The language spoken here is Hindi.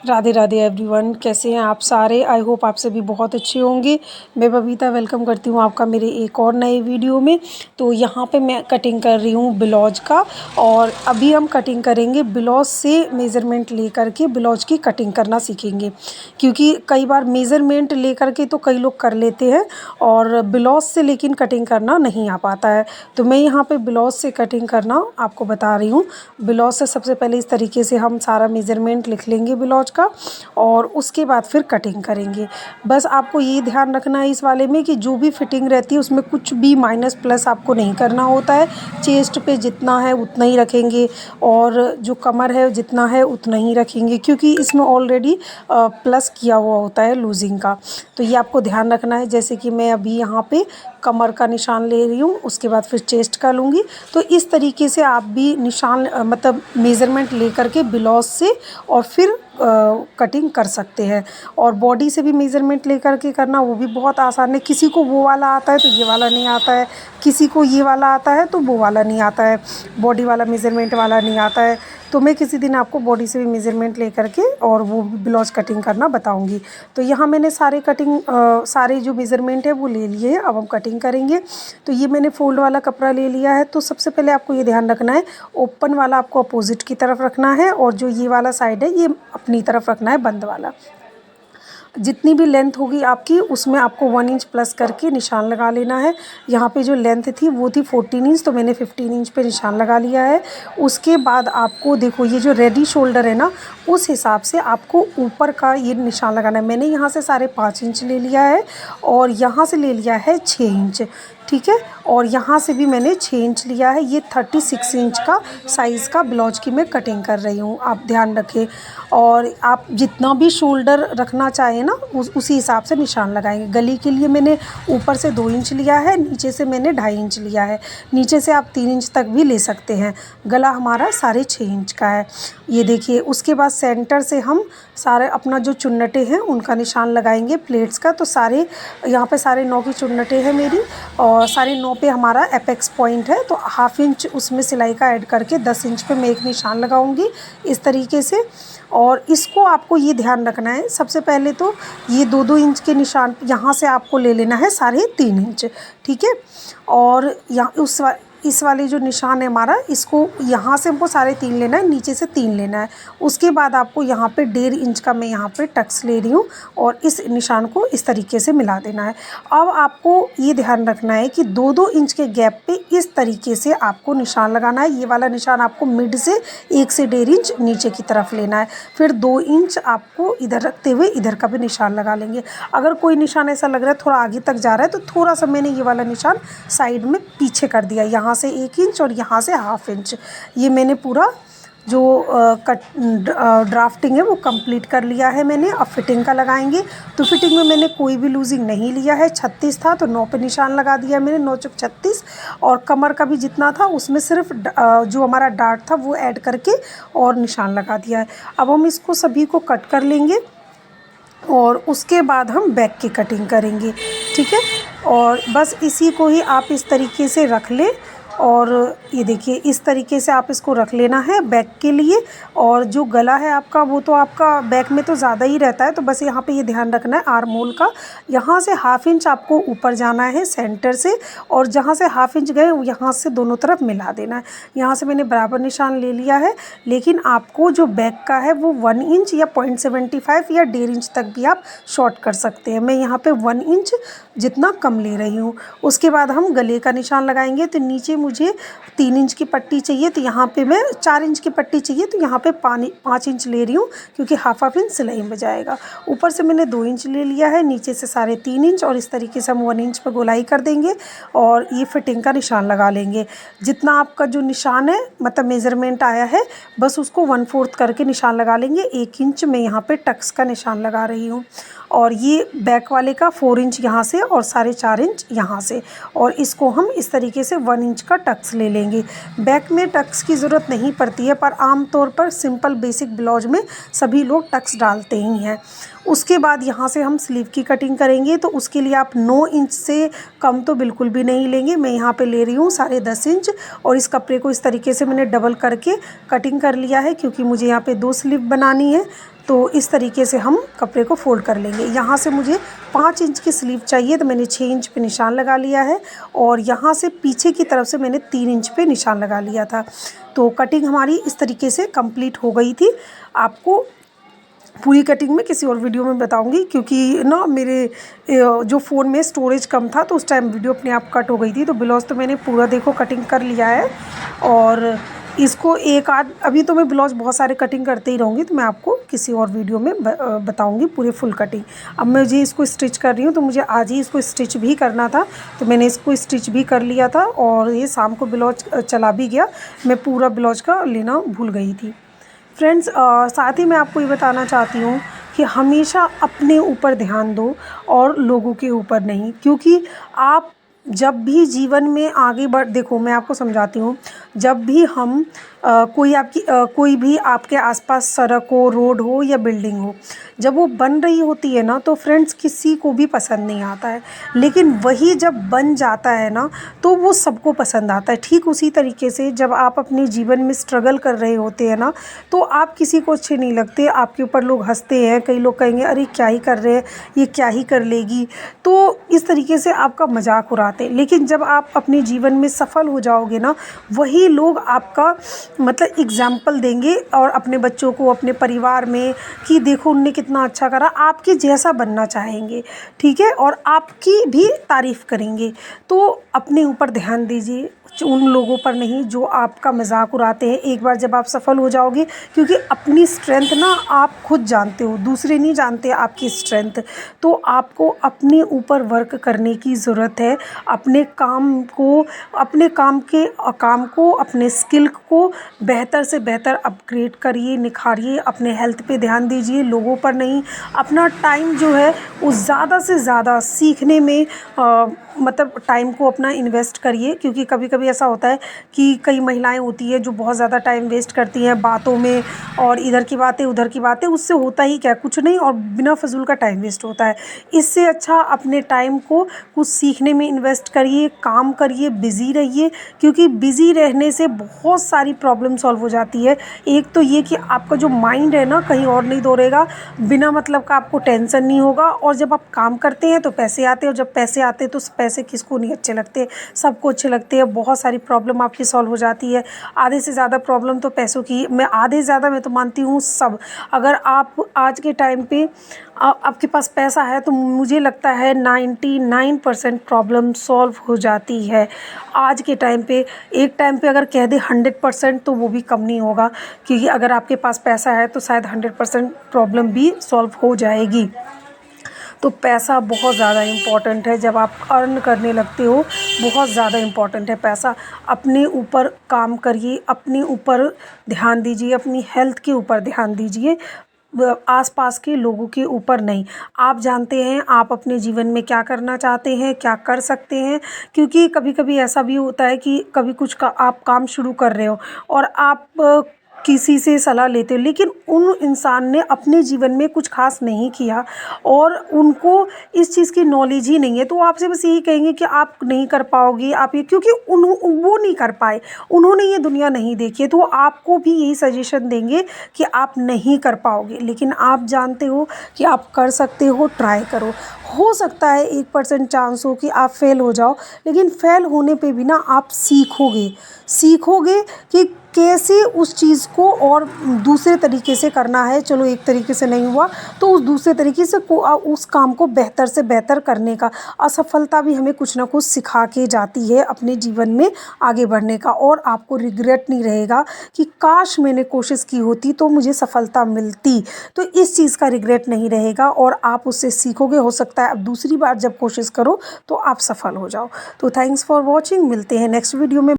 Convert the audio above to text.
राधे राधे एवरीवन, कैसे हैं आप सारे। आई होप आप सभी बहुत अच्छे होंगे। मैं बबीता वेलकम करती हूँ आपका मेरे एक और नए वीडियो में। तो यहाँ पे मैं कटिंग कर रही हूँ ब्लाउज का, और अभी हम कटिंग करेंगे ब्लाउज से मेज़रमेंट लेकर के ब्लाउज की कटिंग करना सीखेंगे। क्योंकि कई बार मेज़रमेंट लेकर के तो कई लोग कर लेते हैं और ब्लाउज से लेकिन कटिंग करना नहीं आ पाता है। तो मैं यहाँ पे ब्लाउज से कटिंग करना आपको बता रही हूँ। ब्लाउज से सबसे पहले इस तरीके से हम सारा मेज़रमेंट लिख लेंगे ब्लाउज का, और उसके बाद फिर कटिंग करेंगे। बस आपको ये ध्यान रखना है इस वाले में कि जो भी फिटिंग रहती है उसमें कुछ भी माइनस प्लस आपको नहीं करना होता है। चेस्ट पे जितना है उतना ही रखेंगे, और जो कमर है जितना है उतना ही रखेंगे, क्योंकि इसमें ऑलरेडी प्लस किया हुआ होता है लूजिंग का। तो ये आपको ध्यान रखना है। जैसे कि मैं अभी यहाँ पे कमर का निशान ले रही हूँ, उसके बाद फिर चेस्ट का लूँगी। तो इस तरीके से आप भी निशान मतलब मेज़रमेंट लेकर के ब्लाउज से और फिर कटिंग कर सकते हैं। और बॉडी से भी मेज़रमेंट लेकर के करना वो भी बहुत आसान है। किसी को वो वाला आता है तो ये वाला नहीं आता है, किसी को ये वाला आता है तो वो वाला नहीं आता है, बॉडी वाला मेज़रमेंट वाला नहीं आता है। तो मैं किसी दिन आपको बॉडी से भी मेज़रमेंट लेकर के और वो ब्लाउज कटिंग करना बताऊंगी। तो यहाँ मैंने सारे जो मेज़रमेंट है वो ले लिए हैं। अब हम कटिंग करेंगे। तो ये मैंने फोल्ड वाला कपड़ा ले लिया है। तो सबसे पहले आपको ये ध्यान रखना है, ओपन वाला आपको अपोजिट की तरफ रखना है, और जो ये वाला साइड है ये अपनी तरफ रखना है, बंद वाला। जितनी भी लेंथ होगी आपकी उसमें आपको 1 इंच प्लस करके निशान लगा लेना है। यहाँ पे जो लेंथ थी वो थी 14 इंच, तो मैंने 15 इंच पे निशान लगा लिया है। उसके बाद आपको देखो ये जो रेडी शोल्डर है ना, उस हिसाब से आपको ऊपर का ये निशान लगाना है। मैंने यहाँ से 5.5 इंच ले लिया है, और यहाँ से ले लिया है 6 इंच, ठीक है। और यहाँ से भी मैंने 6 इंच लिया है। ये 36 इंच का साइज़ का ब्लाउज की मैं कटिंग कर रही हूँ, आप ध्यान रखें। और आप जितना भी शोल्डर रखना चाहें ना उसी हिसाब से निशान लगाएंगे। गली के लिए मैंने ऊपर से 2 इंच लिया है, नीचे से मैंने 2.5 इंच लिया है। नीचे से आप 3 इंच तक भी ले सकते हैं। गला हमारा 6.5 इंच का है, ये देखिए। उसके बाद सेंटर से हम सारे अपना जो चुन्नटे हैं उनका निशान लगाएंगे प्लेट्स का। तो सारे यहाँ पे 9.5 की चुन्नटे हैं मेरी, और 9.5 पे हमारा एपेक्स पॉइंट है। तो ½ इंच उसमें सिलाई का ऐड करके 10 इंच पे मैं एक निशान लगाऊंगी इस तरीके से। और इसको आपको ये ध्यान रखना है, सबसे पहले तो ये 2-2 इंच के निशान यहाँ से आपको ले लेना है 3.5 इंच, ठीक है। और यहाँ इस वाले जो निशान है हमारा, इसको यहाँ से हमको 3.5 लेना है, नीचे से 3 लेना है। उसके बाद आपको यहाँ पे 1.5 इंच का मैं यहाँ पे टक्स ले रही हूँ, और इस निशान को इस तरीके से मिला देना है। अब आपको ये ध्यान रखना है कि 2-2 इंच के गैप पे इस तरीके से आपको निशान लगाना है। ये वाला निशान आपको मिड से 1 से 1.5 इंच नीचे की तरफ लेना है। फिर 2 इंच आपको इधर रखते हुए इधर का भी निशान लगा लेंगे। अगर कोई निशान ऐसा लग रहा है थोड़ा आगे तक जा रहा है, तो थोड़ा सा मैंने ये वाला निशान साइड में पीछे कर दिया, यहाँ से 1 इंच और यहाँ से ½ इंच। ये मैंने पूरा जो ड्राफ्टिंग है वो कंप्लीट कर लिया है मैंने। अब फिटिंग का लगाएंगे। तो फिटिंग में मैंने कोई भी लूजिंग नहीं लिया है। 36 था तो 9 पे निशान लगा दिया मैंने, 9 चौक 36। और कमर का भी जितना था उसमें सिर्फ जो हमारा डार्ट था वो ऐड करके और निशान लगा दिया है। अब हम इसको सभी को कट कर लेंगे, और उसके बाद हम बैक की कटिंग करेंगे, ठीक है। और बस इसी को ही आप इस तरीके से रख लें, और ये देखिए इस तरीके से आप इसको रख लेना है बैक के लिए। और जो गला है आपका वो तो आपका बैक में तो ज़्यादा ही रहता है, तो बस यहाँ पे ये ध्यान रखना है आर्म होल का यहाँ से ½ इंच आपको ऊपर जाना है सेंटर से, और जहाँ से ½ इंच गए यहाँ से दोनों तरफ मिला देना है। यहाँ से मैंने बराबर निशान ले लिया है, लेकिन आपको जो बैक का है वो 1 इंच या 0.75 या 1.5 इंच तक भी आप शॉर्ट कर सकते हैं। मैं यहाँ पे 1 इंच जितना कम ले रही हूँ। उसके बाद हम गले का निशान लगाएंगे। तो नीचे मुझे 3 इंच की पट्टी चाहिए, तो यहाँ पे मैं 4 इंच की पट्टी चाहिए, तो यहाँ पे 5 इंच ले रही हूँ, क्योंकि ½ इंच सिलाई में जाएगा। ऊपर से मैंने 2 इंच ले लिया है, नीचे से 3.5 इंच, और इस तरीके से हम 1 इंच पर गोलाई कर देंगे, और ये फिटिंग का निशान लगा लेंगे। जितना आपका जो निशान है मतलब मेज़रमेंट आया है, बस उसको 1/4 करके निशान लगा लेंगे। 1 इंच में यहाँ पे टक्स का निशान लगा रही हूँ, और ये बैक वाले का 4 इंच यहाँ से और 4.5 इंच यहाँ से, और इसको हम इस तरीके से 1 इंच का टक्स ले लेंगे। बैक में टक्स की ज़रूरत नहीं पड़ती है, पर आमतौर पर सिंपल बेसिक ब्लाउज में सभी लोग टक्स डालते ही हैं। उसके बाद यहाँ से हम स्लीव की कटिंग करेंगे, तो उसके लिए आप 9 इंच से कम तो बिल्कुल भी नहीं लेंगे। मैं यहाँ पे ले रही हूँ 10.5 इंच, और इस कपड़े को इस तरीके से मैंने डबल करके कटिंग कर लिया है, क्योंकि मुझे यहाँ पे 2 स्लीव बनानी है। तो इस तरीके से हम कपड़े को फोल्ड कर लेंगे। यहाँ से मुझे 5 इंच की स्लीव चाहिए, तो मैंने 6 इंच पे निशान लगा लिया है और यहाँ से पीछे की तरफ से मैंने 3 इंच पे निशान लगा लिया था। तो कटिंग हमारी इस तरीके से कंप्लीट हो गई थी। आपको पूरी कटिंग में किसी और वीडियो में बताऊंगी, क्योंकि ना मेरे जो फ़ोन में स्टोरेज कम था तो उस टाइम वीडियो अपने आप कट हो गई थी। तो ब्लाउज़ तो मैंने पूरा देखो कटिंग कर लिया है और इसको एक आध, अभी तो मैं ब्लाउज़ बहुत सारे कटिंग करते ही रहूँगी, तो मैं आपको किसी और वीडियो में बताऊँगी पूरे फुल कटिंग। अब मुझे इसको स्टिच कर रही हूँ, तो मुझे आज ही इसको स्टिच भी करना था, तो मैंने इसको स्टिच भी कर लिया था और ये शाम को ब्लाउज चला भी गया। मैं पूरा ब्लाउज का लेना भूल गई थी। फ्रेंड्स, साथ ही मैं आपको ये बताना चाहती हूँ कि हमेशा अपने ऊपर ध्यान दो और लोगों के ऊपर नहीं, क्योंकि आप जब भी जीवन में आगे बढ़, देखो मैं आपको समझाती हूँ, जब भी हम कोई भी आपके आसपास सड़क हो, रोड हो या बिल्डिंग हो, जब वो बन रही होती है ना, तो फ्रेंड्स किसी को भी पसंद नहीं आता है, लेकिन वही जब बन जाता है ना तो वो सबको पसंद आता है। ठीक उसी तरीके से जब आप अपने जीवन में स्ट्रगल कर रहे होते हैं ना, तो आप किसी को अच्छे नहीं लगते, आपके ऊपर लोग हंसते हैं, कई लोग कहेंगे अरे क्या ही कर रहे हैं, ये क्या ही कर लेगी, तो इस तरीके से आपका मजाक उड़ाते हैं। लेकिन जब आप अपने जीवन में सफल हो जाओगे ना, वही लोग आपका मतलब एग्जाम्पल देंगे और अपने बच्चों को, अपने परिवार में, कि देखो उनने कितना अच्छा करा, आपके जैसा बनना चाहेंगे, ठीक है, और आपकी भी तारीफ़ करेंगे। तो अपने ऊपर ध्यान दीजिए, उन लोगों पर नहीं जो आपका मजाक उड़ाते हैं। एक बार जब आप सफल हो जाओगे, क्योंकि अपनी स्ट्रेंथ ना आप खुद जानते हो, दूसरे नहीं जानते आपकी स्ट्रेंथ, तो आपको अपने ऊपर वर्क करने की ज़रूरत है। अपने काम को अपने स्किल को बेहतर से बेहतर अपग्रेड करिए, निखारिए, अपने हेल्थ पे ध्यान दीजिए, लोगों पर नहीं। अपना टाइम जो है वो ज़्यादा से ज़्यादा सीखने में मतलब टाइम को अपना इन्वेस्ट करिए, क्योंकि कभी कभी ऐसा होता है कि कई महिलाएं होती है जो बहुत ज़्यादा टाइम वेस्ट करती हैं बातों में, और इधर की बातें उधर की बातें, उससे होता ही क्या, कुछ नहीं, और बिना फजूल का टाइम वेस्ट होता है। इससे अच्छा अपने टाइम को कुछ सीखने में इन्वेस्ट करिए, काम करिए, बिज़ी रहिए, क्योंकि बिज़ी रहने से बहुत सारी प्रॉब्लम सॉल्व हो जाती है। एक तो ये कि आपका जो माइंड है ना कहीं और नहीं दौड़ेगा, बिना मतलब का आपको टेंशन नहीं होगा, और जब आप काम करते हैं तो पैसे आते हैं, और जब पैसे आते हैं तो पैसे किसको नहीं अच्छे लगते, सबको अच्छे लगते हैं। बहुत सारी प्रॉब्लम आपकी सॉल्व हो जाती है। आधे से ज़्यादा प्रॉब्लम तो पैसों की, मैं तो मानती हूँ सब। अगर आप आज के टाइम पे आपके पास पैसा है तो मुझे लगता है 99% प्रॉब्लम सॉल्व हो जाती है आज के टाइम पे। एक टाइम पे अगर कह दे 100% तो वो भी कम नहीं होगा, क्योंकि अगर आपके पास पैसा है तो शायद 100% प्रॉब्लम भी सॉल्व हो जाएगी। तो पैसा बहुत ज़्यादा इम्पॉर्टेंट है, जब आप अर्न करने लगते हो बहुत ज़्यादा इम्पॉर्टेंट है पैसा। अपने ऊपर काम करिए, अपने ऊपर ध्यान दीजिए, अपनी हेल्थ के ऊपर ध्यान दीजिए, आसपास के लोगों के ऊपर नहीं। आप जानते हैं आप अपने जीवन में क्या करना चाहते हैं, क्या कर सकते हैं, क्योंकि कभी कभी ऐसा भी होता है कि कभी कुछ आप काम शुरू कर रहे हो और आप किसी से सलाह लेते हो, लेकिन उन इंसान ने अपने जीवन में कुछ खास नहीं किया और उनको इस चीज़ की नॉलेज ही नहीं है, तो वो आपसे बस यही कहेंगे कि आप नहीं कर पाओगे, आप ये, क्योंकि वो नहीं कर पाए, उन्होंने ये दुनिया नहीं देखी है, तो वो आपको भी यही सजेशन देंगे कि आप नहीं कर पाओगे। लेकिन आप जानते हो कि आप कर सकते हो, ट्राई करो। हो सकता है 1% चांस हो कि आप फेल हो जाओ, लेकिन फेल होने पे भी ना आप सीखोगे कि कैसे उस चीज़ को और दूसरे तरीके से करना है। चलो एक तरीके से नहीं हुआ तो उस दूसरे तरीके से उस काम को बेहतर से बेहतर करने का। असफलता भी हमें कुछ ना कुछ सिखा के जाती है अपने जीवन में आगे बढ़ने का, और आपको रिग्रेट नहीं रहेगा कि काश मैंने कोशिश की होती तो मुझे सफलता मिलती। तो इस चीज़ का रिग्रेट नहीं रहेगा और आप उससे सीखोगे। हो सकता है अब दूसरी बार जब कोशिश करो तो आप सफल हो जाओ। तो थैंक्स फॉर वॉचिंग, मिलते हैं नेक्स्ट वीडियो में।